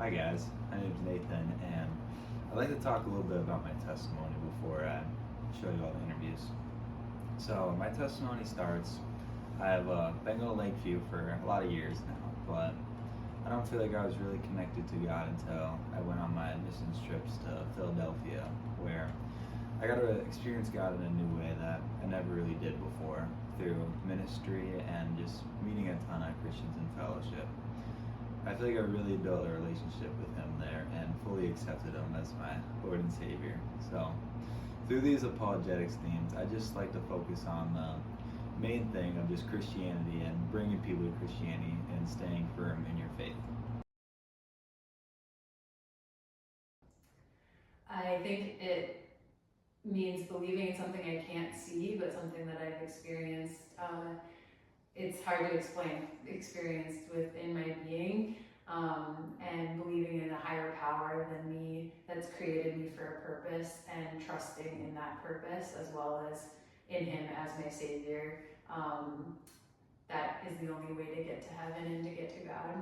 Hi guys, my name is Nathan, and I'd like to talk a little bit about my testimony before I show you all the interviews. So my testimony starts. I've been going to Lakeview for a lot of years now, but I don't feel like I was really connected to God until I went on my missions trips to Philadelphia, where I got to experience God in a new way that I never really did before, through ministry and just meeting a ton of Christians in fellowship. I feel like I really built a relationship with him there and fully accepted him as my Lord and Savior. So, through these apologetics themes, I just like to focus on the main thing of just Christianity and bringing people to Christianity and staying firm in your faith. I think it means believing in something I can't see, but something that I've experienced. It's hard to explain, experienced within my being, and believing in a higher power than me that's created me for a purpose, and trusting in that purpose as well as in Him as my Savior. That is the only way to get to heaven and to get to God.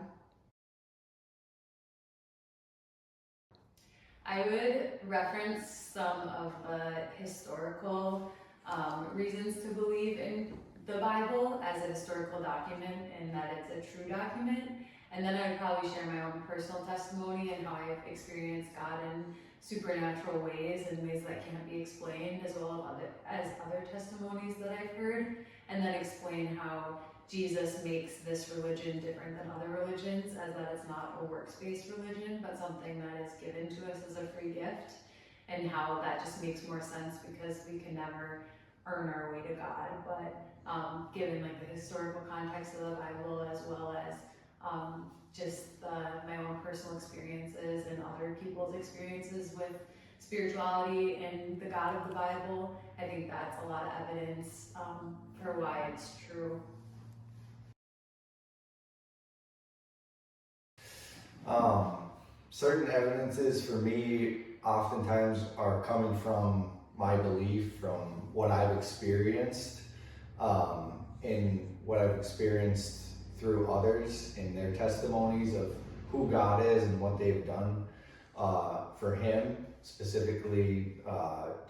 I would reference some of the historical reasons to believe in the Bible as a historical document and that it's a true document. And then I would probably share my own personal testimony and how I've experienced God in supernatural ways and ways that can't be explained, as well as other testimonies that I've heard, and then explain how Jesus makes this religion different than other religions, as that it's not a works-based religion, but something that is given to us as a free gift, and how that just makes more sense because we can never earn our way to God. But given like the historical context of the Bible, as well as my own personal experiences and other people's experiences with spirituality and the God of the Bible, I think that's a lot of evidence for why it's true. Certain evidences for me oftentimes are coming from my belief, from what I've experienced, in what I've experienced through others in their testimonies of who God is and what they've done for Him, specifically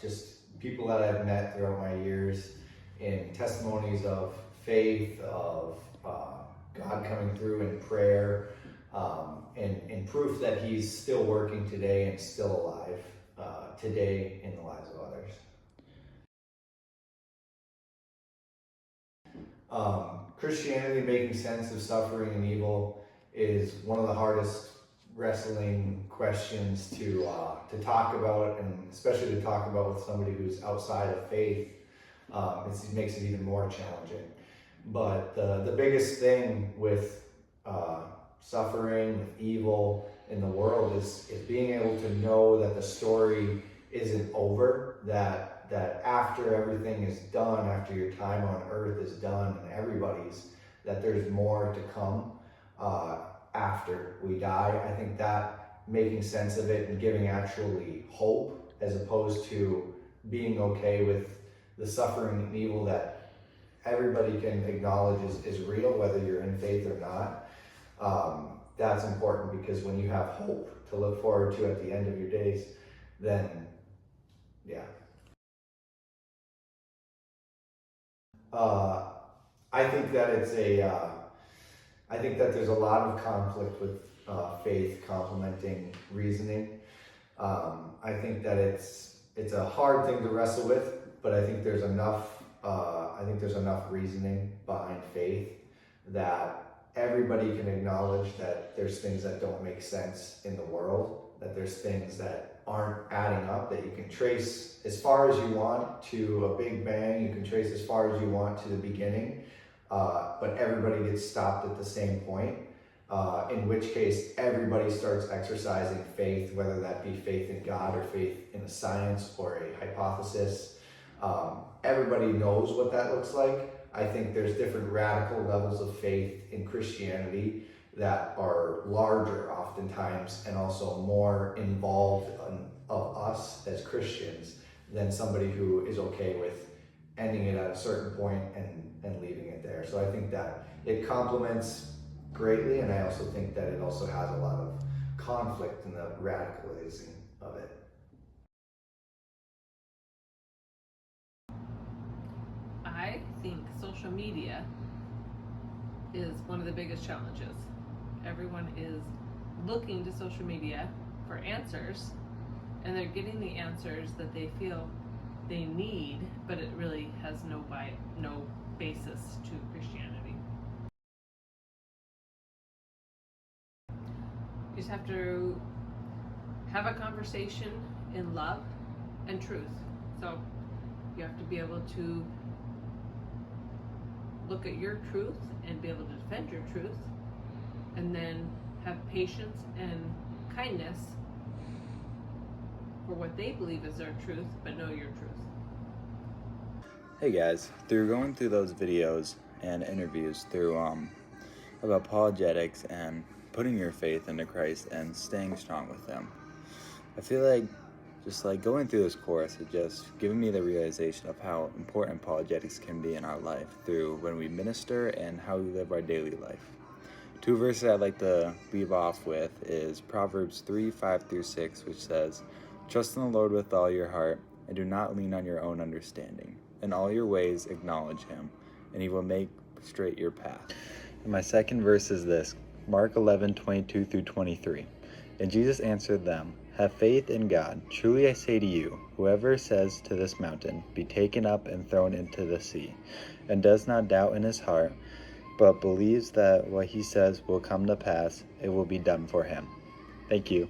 just people that I've met throughout my years, in testimonies of faith, of God coming through in prayer, and proof that He's still working today and still alive today in the lives of others. Christianity making sense of suffering and evil is one of the hardest wrestling questions to talk about, and especially to talk about with somebody who's outside of faith. It makes it even more challenging. But the biggest thing with suffering, with evil in the world is being able to know that the story isn't over, that after everything is done, after your time on earth is done and everybody's, that there's more to come after we die. I think that making sense of it and giving actually hope, as opposed to being okay with the suffering and evil that everybody can acknowledge is real, whether you're in faith or not. That's important, because when you have hope to look forward to at the end of your days, then yeah. I think that I think that there's a lot of conflict with faith complementing reasoning. I think that it's a hard thing to wrestle with, but I think there's enough reasoning behind faith that everybody can acknowledge that there's things that don't make sense in the world, that there's things that aren't adding up, that you can trace as far as you want to a big bang, you can trace as far as you want to the beginning, but everybody gets stopped at the same point, in which case everybody starts exercising faith, whether that be faith in God or faith in a science or a hypothesis. Everybody knows what that looks like. I think there's different radical levels of faith in Christianity that are larger oftentimes and also more involved of us as Christians than somebody who is okay with ending it at a certain point and leaving it there. So I think that it complements greatly, and I also think that it also has a lot of conflict and the radicalizing of it. I think social media is one of the biggest challenges. Everyone is looking to social media for answers, and they're getting the answers that they feel they need, but it really has no basis to Christianity. You just have to have a conversation in love and truth. So you have to be able to look at your truth and be able to defend your truth, and then have patience and kindness for what they believe is their truth, but know your truth. Hey guys, through going through those videos and interviews through about apologetics and putting your faith into Christ and staying strong with Him, I feel like just like going through this course, it just giving me the realization of how important apologetics can be in our life through when we minister and how we live our daily life. 2 verses I'd like to leave off with is Proverbs 3:5-6, which says, "Trust in the Lord with all your heart, and do not lean on your own understanding. In all your ways acknowledge Him, and He will make straight your path." And my second verse is this, Mark 11:22-23. And Jesus answered them, "Have faith in God. Truly I say to you, whoever says to this mountain, 'Be taken up and thrown into the sea,' and does not doubt in his heart, but believes that what he says will come to pass, it will be done for him." Thank you.